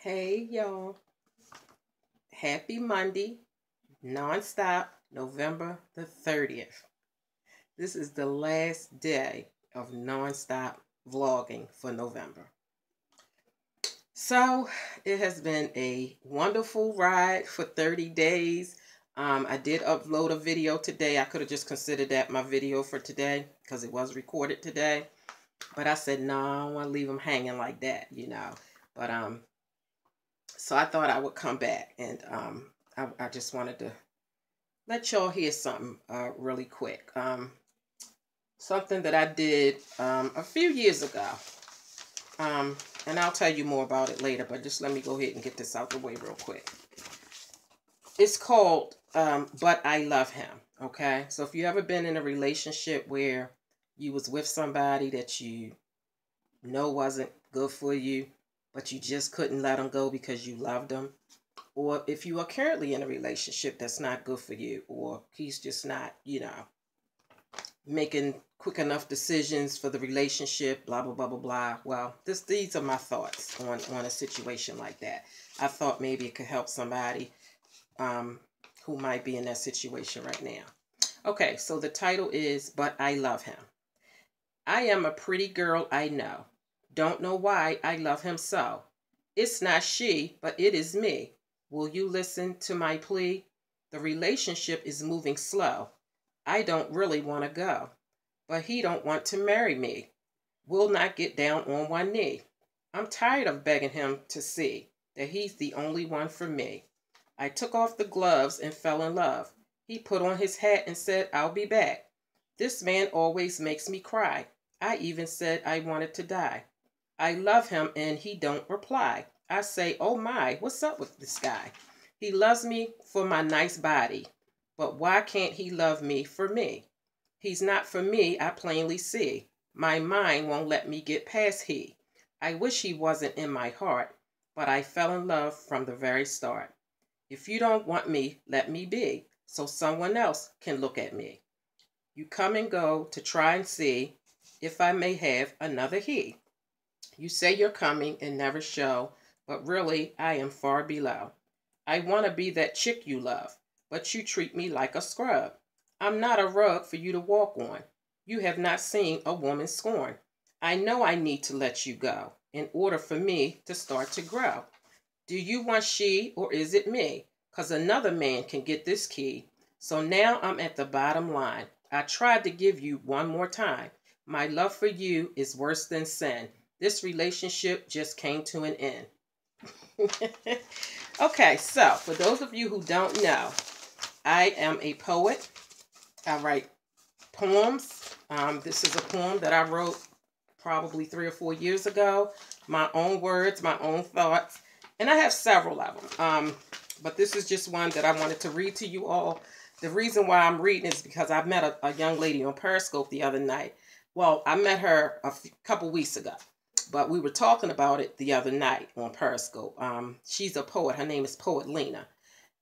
Hey y'all, happy Monday, non-stop, November the 30th. This is the last day of non-stop vlogging for November. So it has been a wonderful ride for 30 days. I did upload a video today. I could have just considered that my video for today because it was recorded today. But I said, no, I don't want to leave them hanging like that, But so I thought I would come back and I just wanted to let y'all hear something really quick. Something that I did a few years ago. And I'll tell you more about it later, but just let me go ahead and get this out the way real quick. It's called But I Love Him, okay? So if you ever been in a relationship where you was with somebody that you know wasn't good for you, but you just couldn't let them go because you loved them. Or if you are currently in a relationship that's not good for you, or he's just not, making quick enough decisions for the relationship, blah, blah, blah, blah, blah. Well, these are my thoughts on a situation like that. I thought maybe it could help somebody who might be in that situation right now. Okay, so the title is But I Love Him. I am a pretty girl, I know. Don't know why I love him so. It's not she, but it is me. Will you listen to my plea? The relationship is moving slow. I don't really want to go, but he don't want to marry me. Will not get down on one knee. I'm tired of begging him to see that he's the only one for me. I took off the gloves and fell in love. He put on his hat and said, I'll be back. This man always makes me cry. I even said I wanted to die. I love him and he don't reply. I say, oh my, what's up with this guy? He loves me for my nice body, but why can't he love me for me? He's not for me, I plainly see. My mind won't let me get past he. I wish he wasn't in my heart, but I fell in love from the very start. If you don't want me, let me be, so someone else can look at me. You come and go to try and see if I may have another he. You say you're coming and never show, but really I am far below. I want to be that chick you love, but you treat me like a scrub. I'm not a rug for you to walk on. You have not seen a woman scorn. I know I need to let you go in order for me to start to grow. Do you want she or is it me? 'Cause another man can get this key. So now I'm at the bottom line. I tried to give you one more time. My love for you is worse than sin. This relationship just came to an end. Okay, so for those of you who don't know, I am a poet. I write poems. This is a poem that I wrote probably 3 or 4 years ago. My own words, my own thoughts. And I have several of them. But this is just one that I wanted to read to you all. The reason why I'm reading is because I met a young lady on Periscope the other night. Well, I met her a couple weeks ago. But we were talking about it the other night on Periscope. She's a poet. Her name is Poet Lena.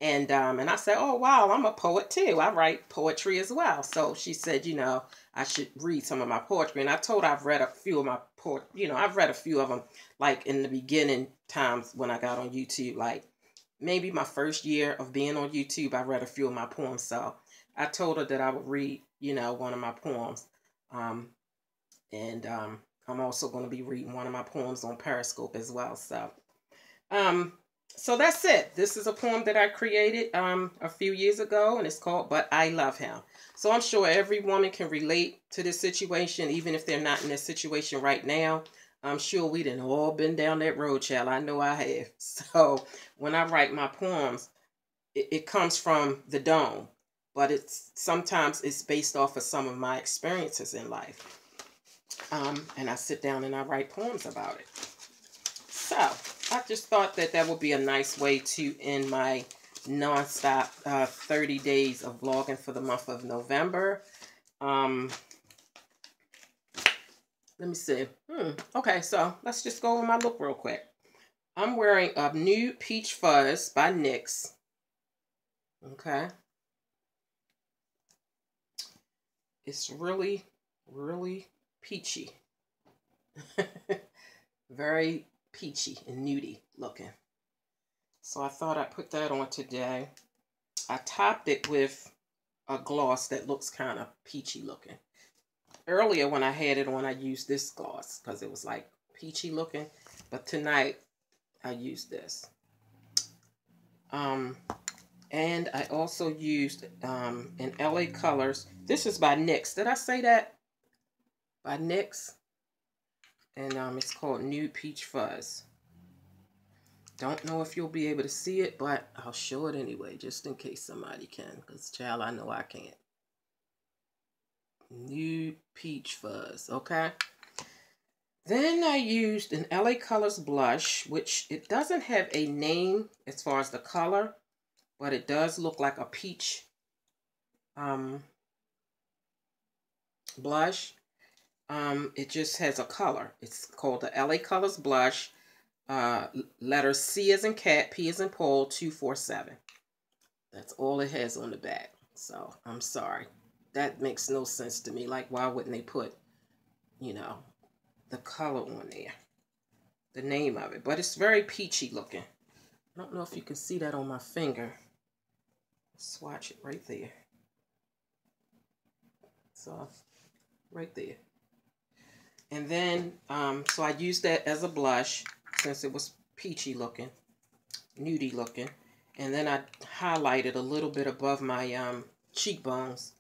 And I said, oh, wow, I'm a poet too. I write poetry as well. So she said, I should read some of my poetry. And I told her I've read a few of my I've read a few of them, like in the beginning times when I got on YouTube, like maybe my first year of being on YouTube, I read a few of my poems. So I told her that I would read, one of my poems. I'm also going to be reading one of my poems on Periscope as well. So that's it. This is a poem that I created a few years ago, and it's called But I Love Him. So I'm sure every woman can relate to this situation, even if they're not in this situation right now. I'm sure we done all been down that road, child. I know I have. So when I write my poems, it comes from the dome, but sometimes it's based off of some of my experiences in life. And I sit down and I write poems about it. So I just thought that would be a nice way to end my non-stop 30 days of vlogging for the month of November. Let me see. Okay, so let's just go over my look real quick. I'm wearing a Nude Peach Fuzz by NYX. Okay. It's really, really peachy. Very peachy and nudie looking. So I thought I'd put that on today. I topped it with a gloss that looks kind of peachy looking. Earlier when I had it on, I used this gloss because it was like peachy looking. But tonight, I used this. And I also used in LA Colors. This is by NYX. Did I say that? By NYX. And it's called Nude Peach Fuzz. Don't know if you'll be able to see it, but I'll show it anyway, just in case somebody can. Because, child, I know I can't. Nude Peach Fuzz, okay? Then I used an LA Colors blush, which it doesn't have a name as far as the color, but it does look like a peach blush. It just has a color. It's called the LA Colors blush. Letters C as in cat, P as in Paul, 247. That's all it has on the back. So, I'm sorry. That makes no sense to me. Like, why wouldn't they put, you know, the color on there? The name of it. But it's very peachy looking. I don't know if you can see that on my finger. Swatch it right there. So, right there. And then, so I used that as a blush since it was peachy looking, nudie looking. And then I highlighted a little bit above my cheekbones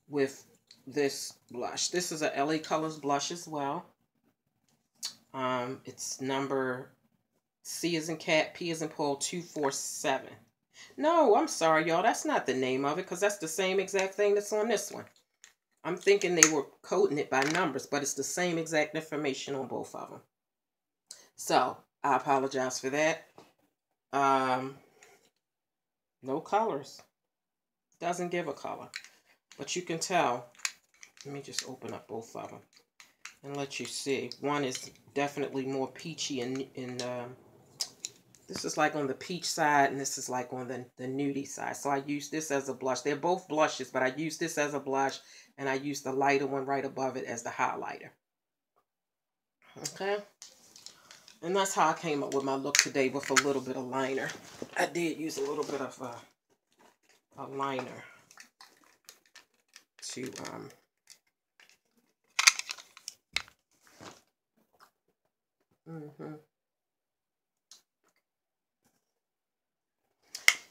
with this blush. This is a LA Colors blush as well. It's number C as in cat, P as in Paul, 247. No, I'm sorry, y'all. That's not the name of it because that's the same exact thing that's on this one. I'm thinking they were coding it by numbers, but it's the same exact information on both of them. So, I apologize for that. No colors. Doesn't give a color. But you can tell. Let me just open up both of them and let you see. One is definitely more peachy and this is like on the peach side and this is like on the nudie side. So I use this as a blush. They're both blushes, but I use this as a blush and I use the lighter one right above it as the highlighter. Okay? And that's how I came up with my look today with a little bit of liner. I did use a little bit of a liner to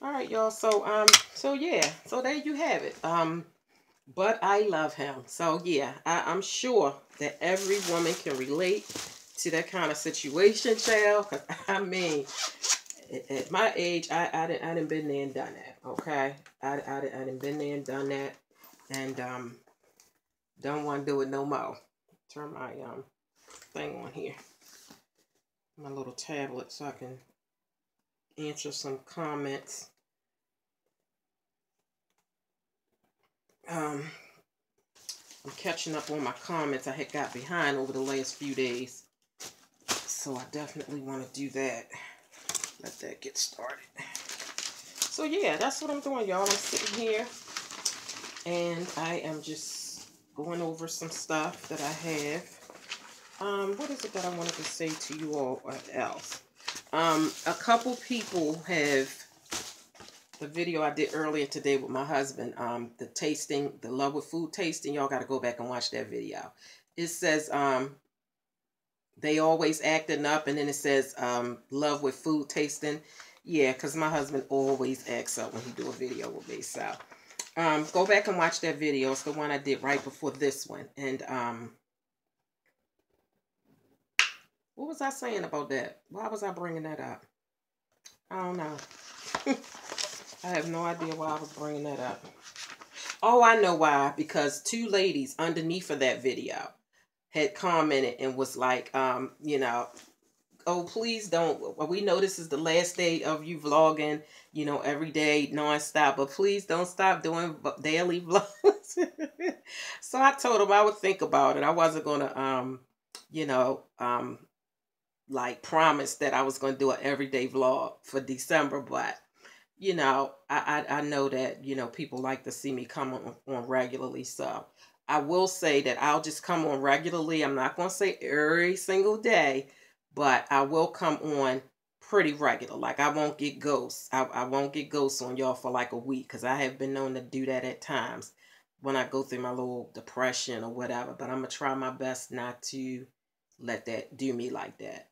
All right, y'all. So yeah. So there you have it. But I love him. So yeah, I'm sure that every woman can relate to that kind of situation, child. Cause I mean, at my age, I didn't been there and done that. Okay, I didn't been there and done that, and don't want to do it no more. Turn my thing on here, my little tablet, so I can answer some comments. I'm catching up on my comments I had got behind over the last few days. So I definitely want to do that. Let that get started. So yeah, that's what I'm doing, y'all. I'm sitting here and I am just going over some stuff that I have. What is it that I wanted to say to you all else? A couple people have the video I did earlier today with my husband, the tasting, the love with food tasting. Y'all got to go back and watch that video. It says, they always acting up, and then it says, love with food tasting. Yeah, because my husband always acts up when he do a video with me. So, go back and watch that video. It's the one I did right before this one. And, what was I saying about that? Why was I bringing that up? I don't know. I have no idea why I was bringing that up. Oh, I know why. Because two ladies underneath of that video had commented and was like, you know, oh, please don't. We know this is the last day of you vlogging, you know, every day, nonstop. But please don't stop doing daily vlogs. So I told them I would think about it. I wasn't going to, you know, like promise that I was going to do an everyday vlog for December. But you know, I know that, you know, people like to see me come on regularly. So I will say that I'll just come on regularly. I'm not going to say every single day, but I will come on pretty regular. Like, I won't get ghosts. I won't get ghosts on y'all for like a week, because I have been known to do that at times when I go through my little depression or whatever. But I'm going to try my best not to let that do me like that.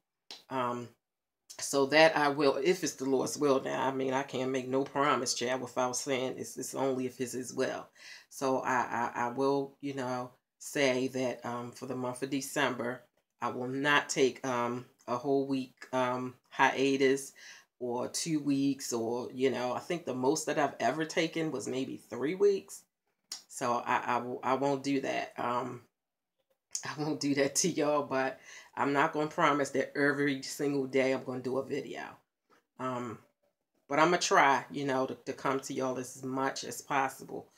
So that I will, if it's the Lord's will now. I mean, I can't make no promise, Chad, without saying it's only if it's His will. So I will, you know, say that for the month of December, I will not take a whole week hiatus or 2 weeks, or, you know, I think the most that I've ever taken was maybe 3 weeks. So I won't do that. I won't do that to y'all, but I'm not going to promise that every single day I'm going to do a video. But I'm going to try, you know, to come to y'all as much as possible.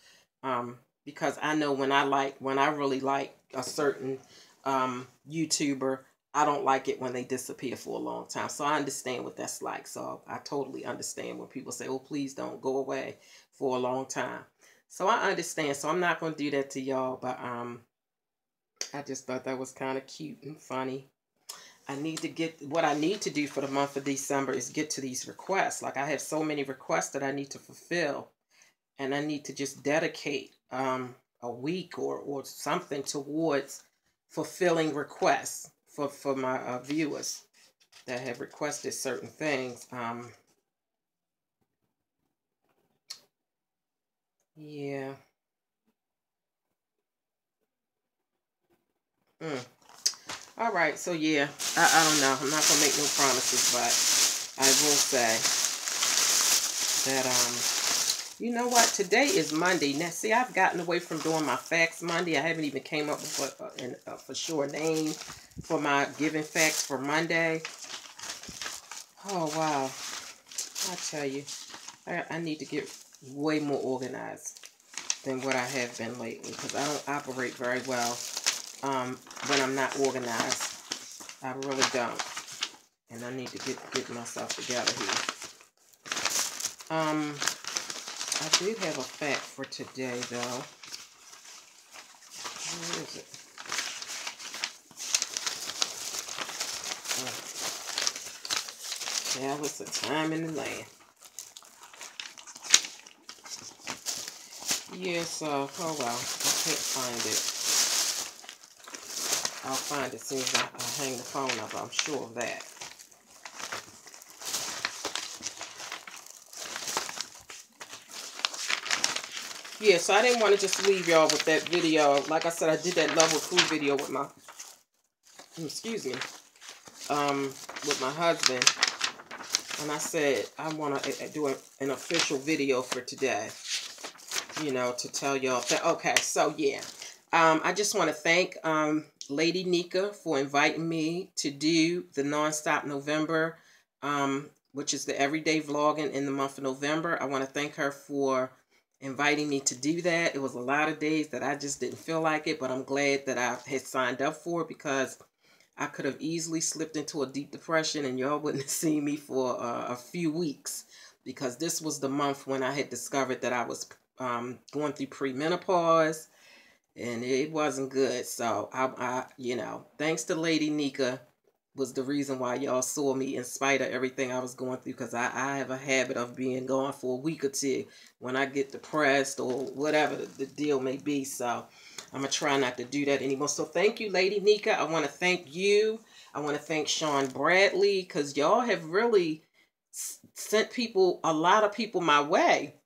Because I know when I really like a certain YouTuber, I don't like it when they disappear for a long time. So I understand what that's like. So I totally understand when people say, oh, please don't go away for a long time. So I understand. So I'm not going to do that to y'all, but I just thought that was kind of cute and funny. What I need to do for the month of December is get to these requests. Like, I have so many requests that I need to fulfill, and I need to just dedicate a week or something towards fulfilling requests for my viewers that have requested certain things. Yeah. All right, so yeah, I don't know. I'm not going to make no promises, but I will say that, you know what? Today is Monday. Now, see, I've gotten away from doing my facts Monday. I haven't even came up with a for sure name for my giving facts for Monday. Oh, wow. I tell you, I need to get way more organized than what I have been lately, because I don't operate very well when I'm not organized. I really don't. And I need to get myself together here. I do have a fact for today, though. Where is it? Yeah, it's a time in the land. Yes, oh well, I can't find it. I'll find it as soon as I hang the phone up, I'm sure of that. Yeah, so I didn't want to just leave y'all with that video. Like I said, I did that level 2 video with my, excuse me, with my husband. And I said, I want to do an official video for today, you know, to tell y'all. Okay, so yeah. I just want to thank Lady Nyca for inviting me to do the Nonstop November, which is the everyday vlogging in the month of November. I want to thank her for inviting me to do that. It was a lot of days that I just didn't feel like it, but I'm glad that I had signed up for it, because I could have easily slipped into a deep depression and y'all wouldn't have seen me for a few weeks, because this was the month when I had discovered that I was going through premenopause. And it wasn't good. So, I you know, thanks to Lady Nyca was the reason why y'all saw me in spite of everything I was going through. Because I have a habit of being gone for a week or two when I get depressed or whatever the deal may be. So, I'm going to try not to do that anymore. So, thank you, Lady Nyca. I want to thank you. I want to thank Shawn Bradley, because y'all have really sent a lot of people my way.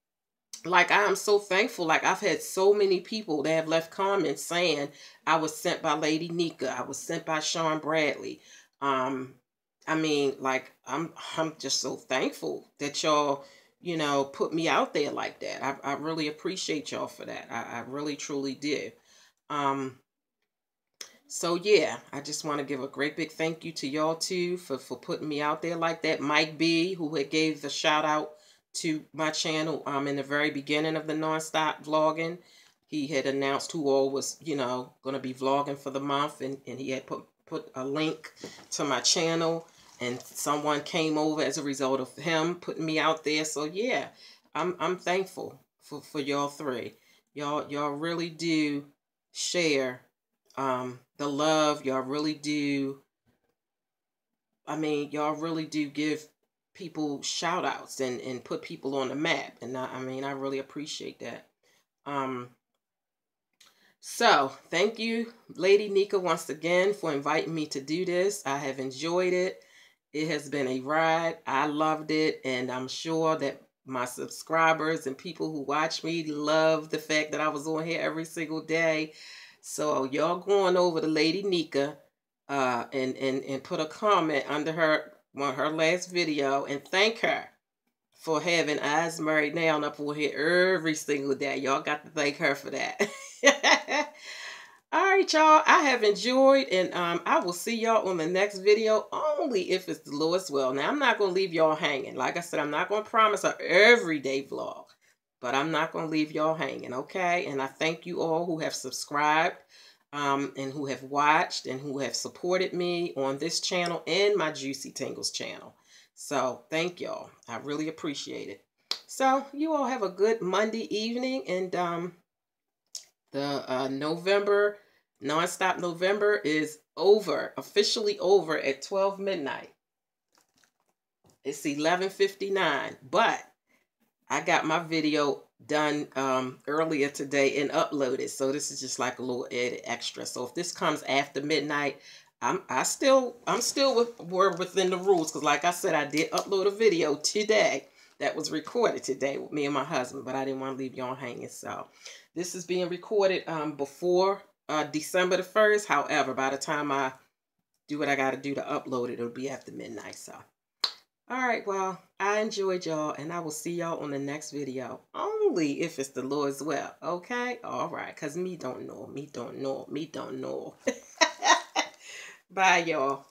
Like, I am so thankful. Like, I've had so many people that have left comments saying I was sent by Lady Nyca. I was sent by Shawn Bradley. I mean, like, I'm just so thankful that y'all, you know, put me out there like that. I really appreciate y'all for that. I really, truly do. So, yeah, I just want to give a great big thank you to y'all, too, for putting me out there like that. Mike B, who had gave the shout out to my channel in the very beginning of the Nonstop Vlogging. He had announced who all was, you know, going to be vlogging for the month. And he had put a link to my channel. And someone came over as a result of him putting me out there. So, yeah, I'm thankful for y'all three. Y'all really do share the love. Y'all really do. I mean, y'all really do give people shout outs and put people on the map. And I mean, I really appreciate that. So thank you, Lady Nyca, once again for inviting me to do this. I have enjoyed it. It has been a ride. I loved it. And I'm sure that my subscribers and people who watch me love the fact that I was on here every single day. So y'all going over to Lady Nyca and put a comment under her last video and thank her for having Eyes Married Now up on here every single day. Y'all got to thank her for that. All right, y'all. I have enjoyed, and I will see y'all on the next video, only if it's the Lord's will. Now, I'm not going to leave y'all hanging. Like I said, I'm not going to promise an everyday vlog, but I'm not going to leave y'all hanging, okay? And I thank you all who have subscribed and who have watched and who have supported me on this channel and my Juicy Tingles channel. So, thank y'all. I really appreciate it. So, you all have a good Monday evening, and the November, Nonstop November is over, officially over at 12 midnight. It's 11:59, but I got my video done earlier today and uploaded. So this is just like a little edit extra. So if this comes after midnight, I'm still within the rules, because like I said, I did upload a video today that was recorded today with me and my husband, but I didn't want to leave y'all hanging. So this is being recorded before December the 1st. However, by the time I do what I got to do to upload it, it'll be after midnight. So, all right, well, I enjoyed y'all, and I will see y'all on the next video, only if it's the Lord's will, okay? All right, because me don't know. Bye, y'all.